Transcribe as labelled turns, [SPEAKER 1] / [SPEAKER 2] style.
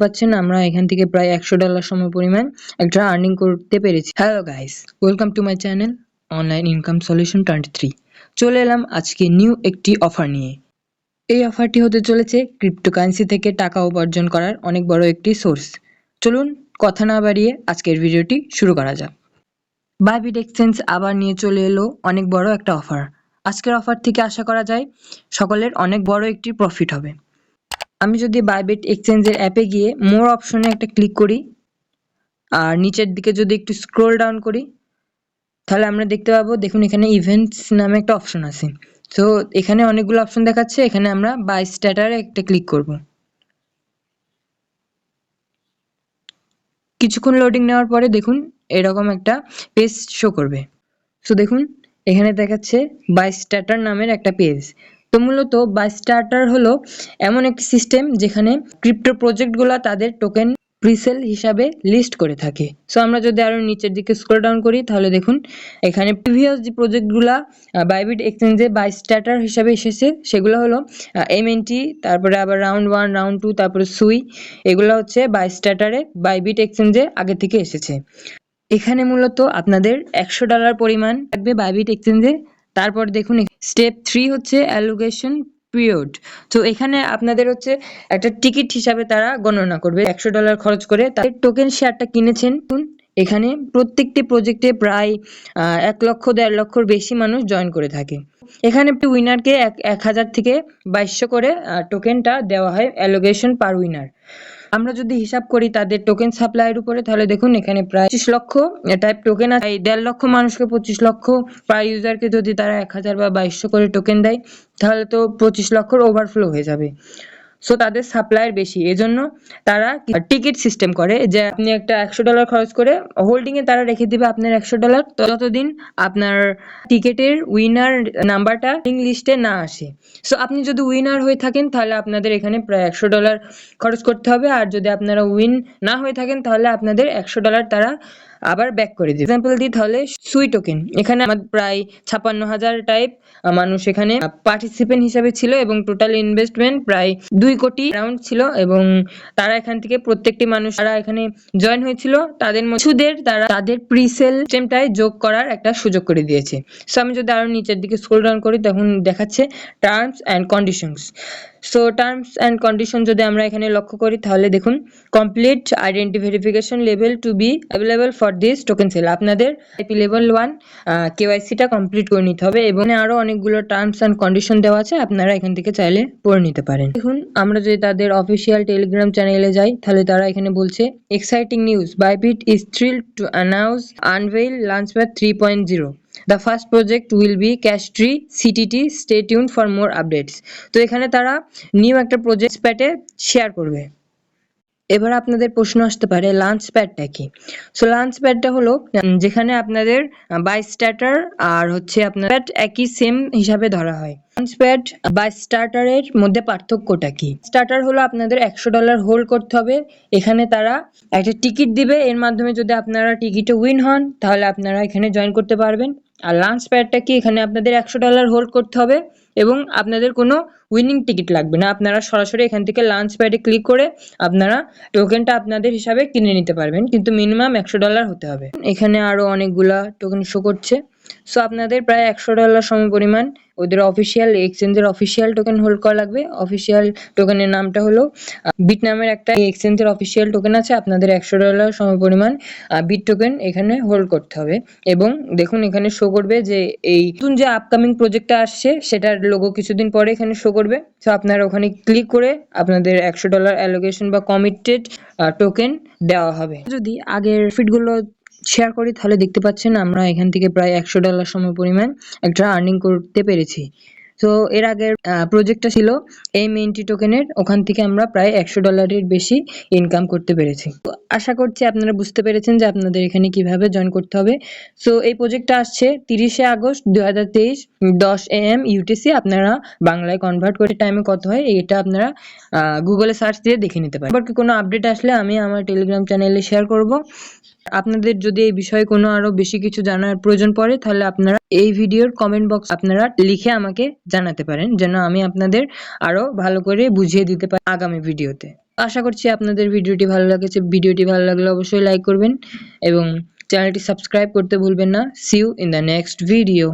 [SPEAKER 1] পাচ্ছেন আমরা এখান থেকে প্রায় $100 সমপরিমাণ একটা আর্নিং করতে পেরেছি। Hello guys, welcome to my channel online income solution 23। চলে এলাম আজকে নিউ একটি অফার নিয়ে। এই অফারটি হতে চলেছে ক্রিপ্টোকারেন্সি থেকে টাকা উপার্জন করার অনেক বড় একটি সোর্স। চলুন কথা না বাড়িয়ে আজকের ভিডিওটি শুরু করা যাক। বাইবিট এক্সচেঞ্জ আবার নিয়ে চলে এলো অনেক বড় একটা অফার। আজকের অফার থেকে আশা করা যায় সকলের অনেক বড় একটি প্রফিট হবে। আমি যদি বাইবিট এক্সচেঞ্জের অ্যাপে গিয়ে মোর অপশনে একটা ক্লিক করি আর নিচের দিকে যদি একটু স্ক্রল ডাউন করি তাহলে আমরা দেখতে পাবো, দেখুন এখানে ইভেন্টস নামে একটা অপশন আছে। তো এখানে অনেকগুলো অপশন দেখাচ্ছে, এখানে আমরা বাই স্ট্যাটারে একটা ক্লিক করব। কিছুক্ষণ লোডিং নেওয়ার পরে দেখুন এরকম একটা পেজ শো করবে। সো দেখুন এখানে দেখাচ্ছে বাই স্ট্যাটার নামের একটা পেজ। তো মূলত বাই স্টার্টার হলো এমন একটি সিস্টেম যেখানে ক্রিপ্টো প্রজেক্টগুলো তাদের টোকেন প্রিসেল হিসাবে লিস্ট করে থাকে। সো আমরা যদি আরো নিচের দিকে স্ক্রল ডাউন করি তাহলে দেখুন এখানে প্রিভিয়াস যে প্রজেক্টগুলো বাইবিট এক্সচেঞ্জে বাই স্টার্টার হিসাবে এসেছে সেগুলো হলো MNT, তারপরে আবার রাউন্ড 1, রাউন্ড 2, তারপরে সুই, এগুলো হচ্ছে বাই স্টার্টারে বাইবিট এক্সচেঞ্জে আগে থেকে এসেছে। এখানে মূলত আপনাদের $100 পরিমাণ থাকবে বাইবিট এক্সচেঞ্জে। তারপর দেখুন স্টেপ 3 হচ্ছে অ্যালোকেশন পিরিয়ড। তো এখানে আপনাদের হচ্ছে একটা টিকিট হিসাবে তারা গণনা করবে। $100 খরচ করে তাদের টোকেন শেয়ারটা কিনেছেন। এখানে প্রত্যেকটি প্রজেক্টে প্রায় 1 লক্ষ 1.5 লক্ষর বেশি মানুষ জয়েন করে থাকে। এখানে উইনারকে 1000 থেকে 2200 করে টোকেনটা দেওয়া হয় অ্যালোকেশন পার উইনার। আমরা যদি হিসাব করি তাদের টোকেন সাপ্লাইয়ের উপরে তাহলে দেখুন এখানে প্রায় 25 লক্ষ টাইপ টোকেন আছে। 1.5 লক্ষ মানুষকে 25 লক্ষ পার ইউজারকে যদি তারা 1000 বা 2200 করে টোকেন দেয় তাহলে তো 25 লক্ষর ওভারফ্লো হয়ে যাবে। সো তাদের সাপ্লাইয়ের বেশি, এজন্য তারা টিকিট সিস্টেম করে যে আপনি একটা $100 খরচ করে হোল্ডিং এ তারা রেখে দিবে আপনার $100 ততদিন আপনার টিকেটের উইনার নাম্বারটা লিস্টে না আসে। সো আপনি যদি উইনার হয়ে থাকেন তাহলে আপনাদের এখানে প্রায় $100 খরচ করতে হবে, আর যদি আপনারা উইন না হয়ে থাকেন তাহলে আপনাদের $100 তারা আবার ব্যাক করে দিবে। এক্সাম্পল দিই তাহলে সুই টোকেন, এখানে আমাদের প্রায় 56,000 টাইপ মানুষ এখানে পার্টিসিপেন্ট হিসেবে ছিল এবং টোটাল ইনভেস্টমেন্ট প্রায় 2 কোটি রাউন্ড ছিল, এবং তারা এখান থেকে প্রত্যেকটি মানুষ যারা এখানে জয়েন হয়েছিল তাদের মধ্যে তারা তাদের প্রিসেল সিস্টেমটায় যোগ করার একটা সুযোগ করে দিয়েছে। সো আমি যদি আরো নিচের দিকে স্ক্রল ডাউন করি তখন দেখাচ্ছে terms and conditions. So terms and condition যদি আমরা এখানে লক্ষ্য করি তাহলে দেখুন complete identity verification level to be available for this token sale. আপনাদের আইপি লেভেল 1 কেওয়াইসিটা কমপ্লিট করে নিতে হবে এবং আরো অনেকগুলো টার্মস অ্যান্ড কন্ডিশন দেওয়া আছে, আপনারা এখান থেকে চাইলে পড়ে নিতে পারেন। দেখুন আমরা যদি তাদের অফিসিয়াল টেলিগ্রাম চ্যানেলে যাই তাহলে তারা এখানে বলছে exciting news, Bybit is thrilled to announce unveil launchpad 3.0. The first project will be cash tree CTT. Stay tuned for more updates. তো এখানে তারা নিউ একটা প্রজেক্ট প্যাটে শেয়ার করবে। এবার আপনাদের প্রশ্ন আসতে পারে লাঞ্চ প্যাডটা কি? সো লাঞ্চ প্যাডটা হলো যেখানে আপনাদের বাই স্টার্টার আর হচ্ছে আপনার প্যাড একই সেম হিসাবে ধরা হয়। লাঞ্চ প্যাড বাই স্টার্টারের মধ্যে পার্থক্যটা কি? স্টার্টার হলো আপনাদের $100 হোল্ড করতে হবে, এখানে তারা একটা টিকিট দিবে, এর মাধ্যমে যদি আপনারা টিকিটে উইন হন তাহলে আপনারা এখানে জয়েন করতে পারবেন। আর লাঞ্চ প্যাডটা কি? এখানে আপনাদের $100 হোল্ড করতে হবে এবং আপনাদের কোনো উইনিং টিকিট লাগবে না, আপনারা সরাসরি এখান থেকে লাঞ্চ প্যাডে ক্লিক করে আপনারা টোকেনটা আপনাদের হিসাবে কিনে নিতে পারবেন, কিন্তু মিনিমাম $100 হতে হবে। এখানে আরো অনেকগুলা টোকেন শো করছে। সো আপনাদের প্রায় $100 সমপরিমাণ ওদের অফিসিয়াল এক্সচেঞ্জের অফিসিয়াল টোকেন হোল্ড করা লাগবে। অফিসিয়াল টোকেনের নামটা হলো বিট নামের একটা এক্সচেঞ্জের অফিসিয়াল টোকেন আছে, আপনাদের $100 সমপরিমাণ বিট টোকেন এখানে হোল্ড করতে হবে। এবং দেখুন এখানে শো করবে যে এই নতুন যে আপকামিং প্রজেক্টটা আসছে সেটার লোগো কিছুদিন পরে এখানে শো করবে। সো আপনারা ওখানে ক্লিক করে আপনাদের $100 অ্যালোকেশন বা কমিটেড টোকেন দেওয়া হবে। যদি আগের ফিডগুলো শেয়ার করি তাহলে দেখতে পাচ্ছেন আমরা এখান থেকে প্রায় $100 সমপরিমাণ একটা আর্নিং করতে পেরেছি। তো এর আগের প্রজেক্টটা ছিল MNT টোকেনের, ওখান থেকে আমরা প্রায় $100 বেশি ইনকাম করতে পেরেছি। আশা করছি আপনারা বুঝতে পেরেছেন যে আপনাদের এখানে কিভাবে জয়েন করতে হবে। সো এই প্রজেক্টটা আসছে 30শে আগস্ট 2023 10 AM UTC। আপনারা বাংলায় কনভার্ট করে টাইমে কত হয় এটা আপনারা গুগলে সার্চ দিয়ে দেখে নিতে পারেন। এবার কোনো আপডেট আসলে আমি আমার টেলিগ্রাম চ্যানেলে শেয়ার করব। আপনাদের যদি এই বিষয়ে কোনো আরো বেশি কিছু জানার প্রয়োজন পড়ে তাহলে আপনারা এই ভিডিওর কমেন্ট বক্স আপনারা লিখে আমাকে জানাতে পারেন, যেন আমি আপনাদের আরো ভালো করে বুঝিয়ে দিতে পারি আগামী ভিডিওতে। আশা করছি আপনাদের ভিডিওটি ভালো লাগলে অবশ্যই লাইক করবেন এবং চ্যানেলটি সাবস্ক্রাইব করতে ভুলবেন না। See you in the next video.